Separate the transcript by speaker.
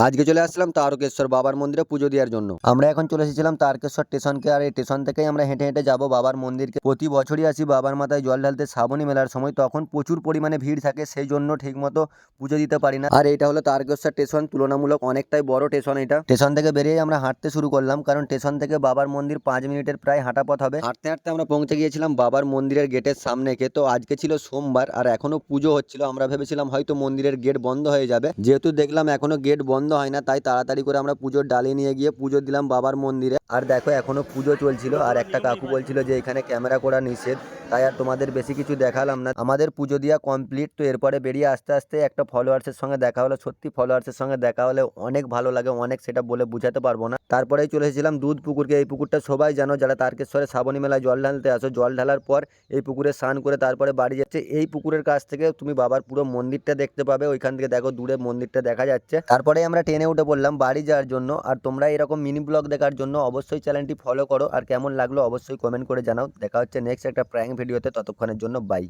Speaker 1: আজকে চলে আসলাম তারকেশ্বর বাবার মন্দিরে পুজো দেওয়ার জন্য। আমরা এখন চলে এসেছিলাম তারকেশ্বর স্টেশনকে, আর এই স্টেশন থেকেই আমরা হেঁটে হেঁটে যাব বাবার মন্দিরকে। প্রতি বছরই আসি বাবার মাথায় জল ঢালতে শ্রাবণী মেলার সময়, তখন প্রচুর পরিমাণে ভিড় থাকে, সেই জন্য ঠিকমতো পুজো দিতে পারি না। আর এটা হলো তারকেশ্বর স্টেশন, তুলনামূলক অনেকটাই বড় স্টেশন এটা। স্টেশন থেকে বেরিয়ে আমরা হাঁটতে শুরু করলাম, কারণ স্টেশন থেকে বাবার মন্দির 5 মিনিটের প্রায় হাঁটা পথ হবে। হাঁটতে হাঁটতে আমরা পৌঁছে গিয়েছিলাম বাবার মন্দিরের গেটের সামনে। তো আজকে ছিল সোমবার আর এখনো পুজো হচ্ছিল। আমরা ভেবেছিলাম হয়তো মন্দিরের গেট বন্ধ হয়ে যাবে, যেহেতু দেখলাম এখনো গেট বন্ধ হয় না, তাই তাড়াতাড়ি করে আমরা পুজোর ডালি নিয়ে গিয়ে পুজো দিলাম বাবার মন্দিরে। আর দেখো এখনো পুজো চলছিল, আর একটা কাকু বলছিল যে এখানে ক্যামেরা করা নিষেধ, তাই আর তোমাদের বেশি কিছু দেখালাম না। আমাদের পুজো দেওয়া কমপ্লিট। তো এরপরে বেরিয়ে আস্তে আস্তে একটা ফলোয়ার্সের সঙ্গে দেখা হলো। সত্যি ফলোয়ার্সের সঙ্গে দেখা হলে অনেক ভালো লাগে, অনেক, সেটা বলে বোঝাতে পারবো না। তারপরেই চলে এসেছিলাম দুধ পুকুরকে। এই পুকুরটা সবাই জানো যারা তারকেশ্বরে শ্রাবণী মেলায় জল ঢালতে আসো। জল ঢালার পর এই পুকুরে স্নান করে তারপরে বাড়ি যাচ্ছে। এই পুকুরের কাছ থেকে তুমি বাবার পুরো মন্দিরটা দেখতে পাবে। ওইখান থেকে দেখো দূরে মন্দিরটা দেখা যাচ্ছে। তারপরে আমরা ট্রেনে উঠে পড়লাম বাড়ি যাওয়ার জন্য। আর তোমরা এরকম মিনি ব্লগ দেখার জন্য অবশ্যই চ্যানেলটি ফলো করো, আর কেমন লাগলো অবশ্যই কমেন্ট করে জানাও। দেখা হচ্ছে নেক্সট একটা প্র্যাঙ্ক ভিডিওতে, ততক্ষণের জন্য বাই।